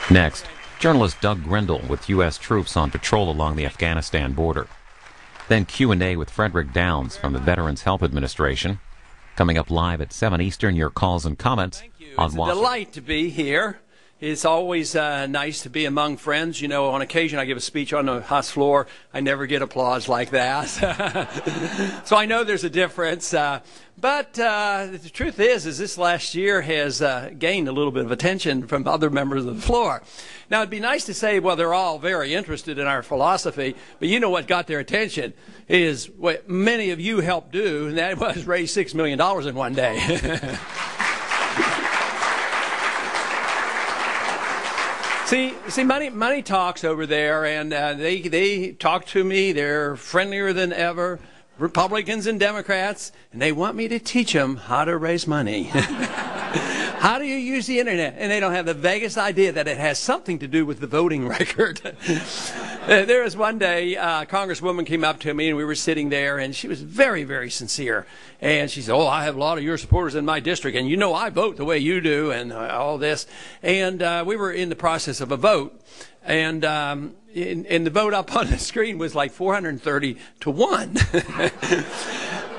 Next, journalist Doug Grindle with U.S. troops on patrol along the Afghanistan border. Then Q&A with Frederick Downs from the Veterans Health Administration. Coming up live at 7 Eastern, your calls and comments on It's a delight to be here. It's always nice to be among friends. You know, on occasion I give a speech on the House floor. I never get applause like that. So I know there's a difference. But the truth is this last year has gained a little bit of attention from other members of the floor. Now, it'd be nice to say, well, they're all very interested in our philosophy, but you know what got their attention is what many of you helped do, and that was raise $6 million in one day. See, money talks over there, and they talk to me. They're friendlier than ever, Republicans and Democrats, and they want me to teach them how to raise money. How do you use the internet? And they don't have the vaguest idea that it has something to do with the voting record. There was one day, a congresswoman came up to me, and we were sitting there, and she was very, very sincere. And she said, oh, I have a lot of your supporters in my district, and you know I vote the way you do, and all this. And we were in the process of a vote. And the vote up on the screen was like 430 to 1.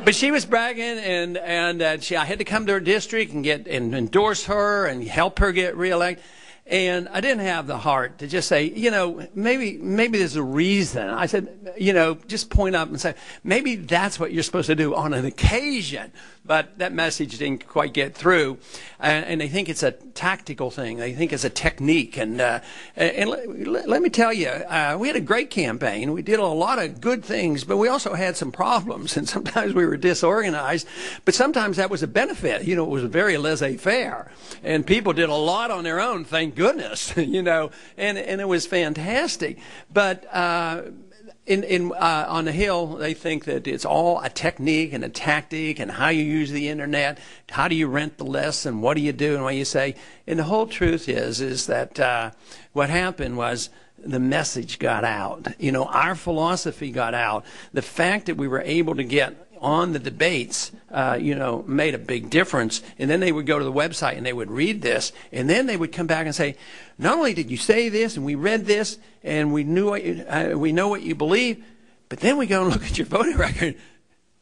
But she was bragging, and I had to come to her district and endorse her and help her get reelected. And I didn't have the heart to just say, you know, maybe there's a reason. I said, you know, just point up and say, maybe that's what you're supposed to do on an occasion. But that message didn't quite get through. And they think it's a tactical thing. They think it's a technique. And let me tell you, we had a great campaign. We did a lot of good things, but we also had some problems. And sometimes we were disorganized. But sometimes that was a benefit. You know, it was very laissez-faire. And people did a lot on their own, thank goodness, you know, and it was fantastic. But on the Hill, they think that it's all a technique and a tactic and how you use the internet, how do you rent the list, and what do you do and what you say. And the whole truth is that what happened was the message got out. You know, our philosophy got out. The fact that we were able to get on the debates, you know, made a big difference. And then they would go to the website and they would read this, and then they would come back and say, not only did you say this, and we read this, and we know what you believe, but then we go and look at your voting record,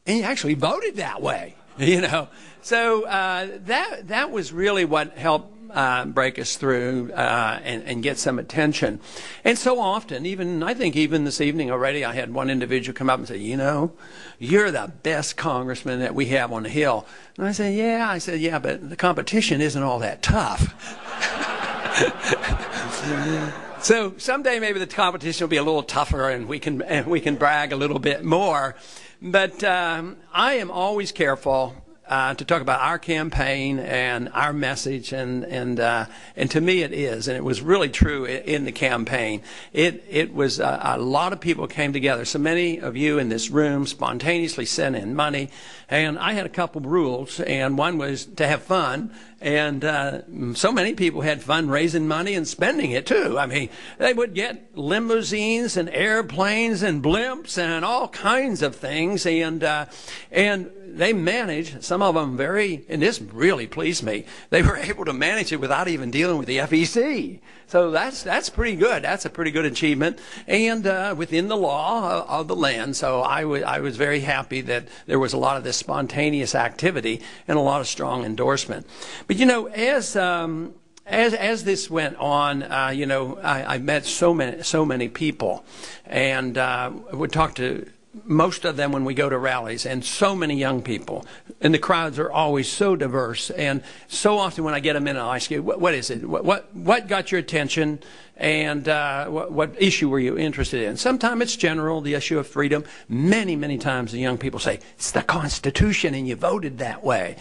and you actually voted that way, you know. So that was really what helped break us through and get some attention. And so often, I think even this evening already, I had one individual come up and say, you know, you're the best congressman that we have on the Hill. And I said, yeah, but the competition isn't all that tough. So someday maybe the competition will be a little tougher, and we can brag a little bit more. But I am always careful to talk about our campaign and our message, and to me it is, and it was really true in the campaign. It was a lot of people came together. So many of you in this room spontaneously sent in money, and I had a couple rules, and one was to have fun. And so many people had fun raising money and spending it too. I mean, they would get limousines and airplanes and blimps and all kinds of things, and they managed, some of them and this really pleased me, they were able to manage it without even dealing with the FEC. So that's pretty good. That's a pretty good achievement, and within the law of the land. So I was very happy that there was a lot of this spontaneous activity and a lot of strong endorsement. But you know, as this went on, you know, I met so many people, and would talk to most of them when we go to rallies, and so many young people, and the crowds are always so diverse. And so often when I get them in, I'll ask you, what is it? What got your attention? And what issue were you interested in? Sometimes it's general, the issue of freedom. Many, many times the young people say, it's the Constitution and you voted that way.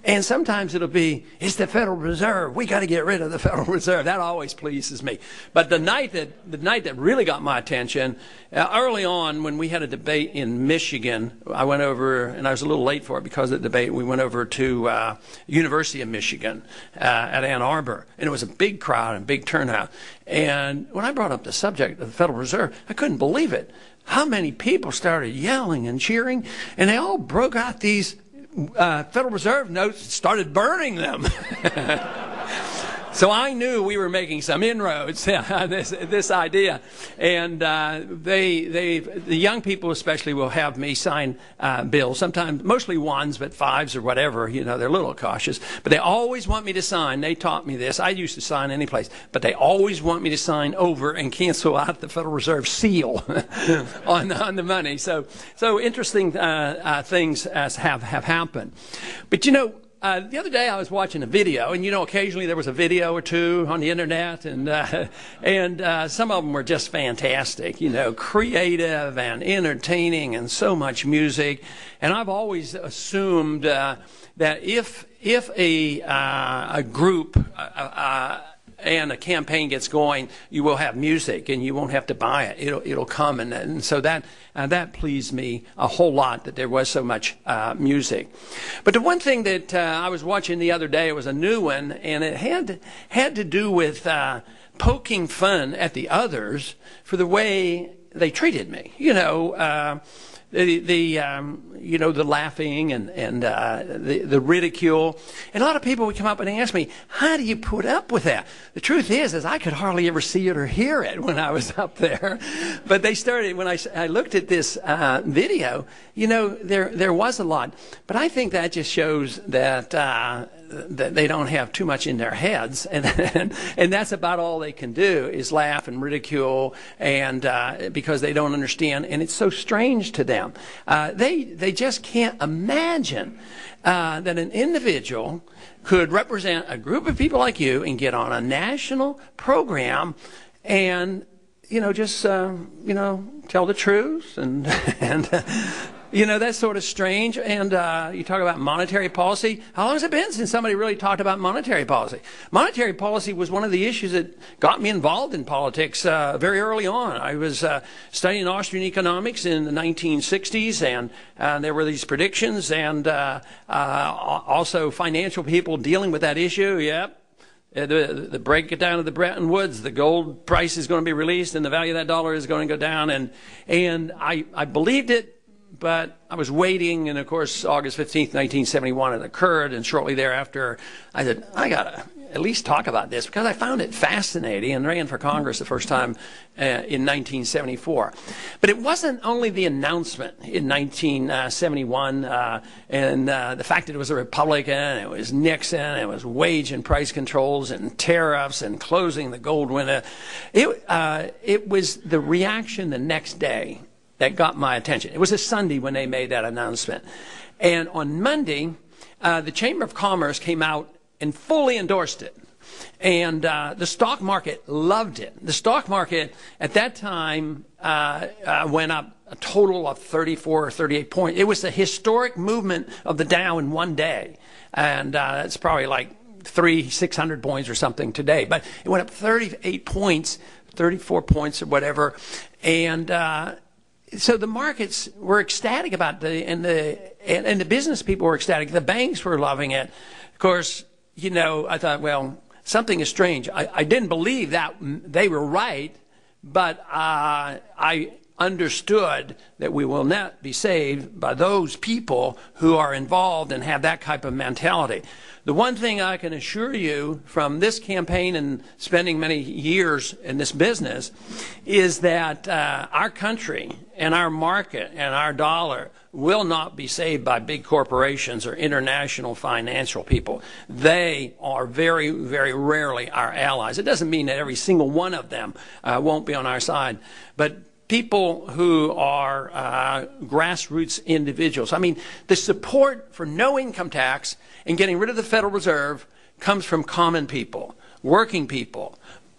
And sometimes it'll be, it's the Federal Reserve. We got to get rid of the Federal Reserve. That always pleases me. But the night that really got my attention, early on when we had a debate in Michigan, I went over, and I was a little late for it because of the debate. We went over to University of Michigan at Ann Arbor, and it was a big crowd and big turnout. And when I brought up the subject of the Federal Reserve, I couldn't believe it. How many people started yelling and cheering, and they all broke out these Federal Reserve notes and started burning them. So I knew we were making some inroads this idea, and the young people especially will have me sign bills. Sometimes, mostly ones, but fives or whatever. You know, they're a little cautious, but they always want me to sign. They taught me this. I used to sign any place, but they always want me to sign over and cancel out the Federal Reserve seal on the money. So interesting things have happened, but you know. The other day I was watching a video, and you know, occasionally there was a video or two on the internet, and some of them were just fantastic, you know, creative and entertaining, and so much music. And I've always assumed that if a group and a campaign gets going, you will have music, and you won't have to buy it. It'll come, and so that pleased me a whole lot, that there was so much music. But the one thing that I was watching the other day, it was a new one, and it had to do with poking fun at the others for the way they treated me. You know. The laughing and the ridicule, and a lot of people would come up and ask me, "How do you put up with that?" The truth is I could hardly ever see it or hear it when I was up there. But they started when I looked at this video. You know, there was a lot, but I think that just shows that they don't have too much in their heads, and that's about all they can do is laugh and ridicule, and because they don't understand, and it's so strange to them. They just can't imagine that an individual could represent a group of people like you and get on a national program and just tell the truth and you know, that's sort of strange. And you talk about monetary policy. How long has it been since somebody really talked about monetary policy? Monetary policy was one of the issues that got me involved in politics very early on. I was studying Austrian economics in the 1960s, and there were these predictions, and also financial people dealing with that issue. Yep. The breakdown of the Bretton Woods, the gold price is going to be released, and the value of that dollar is going to go down. And I believed it. But I was waiting, and of course, August 15th, 1971, it occurred, and shortly thereafter, I said, I got to at least talk about this, because I found it fascinating, and ran for Congress the first time in 1974. But it wasn't only the announcement in 1971, and the fact that it was a Republican, it was Nixon, it was wage and price controls, and tariffs, and closing the gold window. It was the reaction the next day that got my attention. It was a Sunday when they made that announcement. And on Monday, the Chamber of Commerce came out and fully endorsed it. And the stock market loved it. The stock market at that time went up a total of 34 or 38 points. It was a historic movement of the Dow in one day. And it's probably like 600 points or something today. But it went up 38 points, 34 points or whatever. And so the markets were ecstatic about and the business people were ecstatic. The banks were loving it. Of course, you know, I thought, well, something is strange. I didn't believe that they were right, but I understood that we will not be saved by those people who are involved and have that type of mentality. The one thing I can assure you from this campaign and spending many years in this business is that our country and our market and our dollar will not be saved by big corporations or international financial people. They are very, very rarely our allies. It doesn't mean that every single one of them won't be on our side, but people who are grassroots individuals. I mean, the support for no income tax and getting rid of the Federal Reserve comes from common people, working people,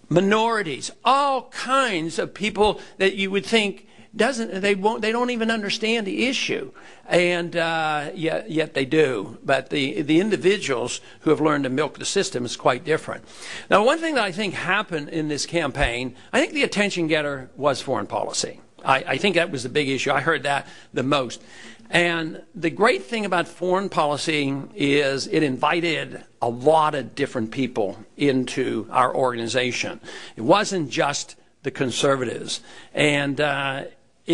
minorities, all kinds of people that you would think they don't even understand the issue, and yet they do. But the individuals who have learned to milk the system is quite different. Now, one thing that I think happened in this campaign, I think the attention getter was foreign policy. I think that was the big issue. I heard that the most. And the great thing about foreign policy is it invited a lot of different people into our organization. It wasn't just the conservatives. And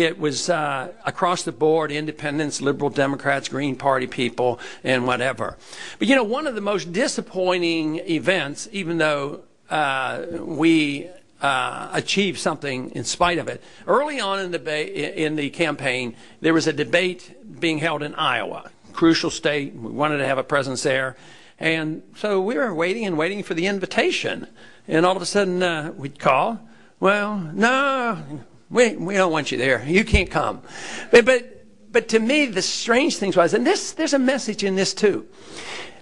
it was across the board, independents, liberal Democrats, Green Party people, and whatever. But, you know, one of the most disappointing events, even though we achieved something in spite of it, early on in the campaign, there was a debate being held in Iowa, crucial state. We wanted to have a presence there. And so we were waiting and waiting for the invitation. And all of a sudden, we'd call. Well, no, we don't want you there. You can't come. But to me, the strange thing was, and there's a message in this too,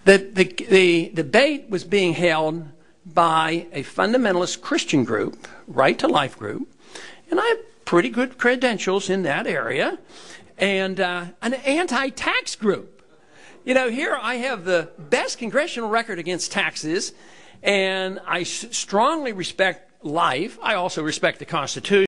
that the debate was being held by a fundamentalist Christian group, Right to Life group, and I have pretty good credentials in that area, and an anti-tax group. You know, here I have the best congressional record against taxes, and I strongly respect life. I also respect the Constitution.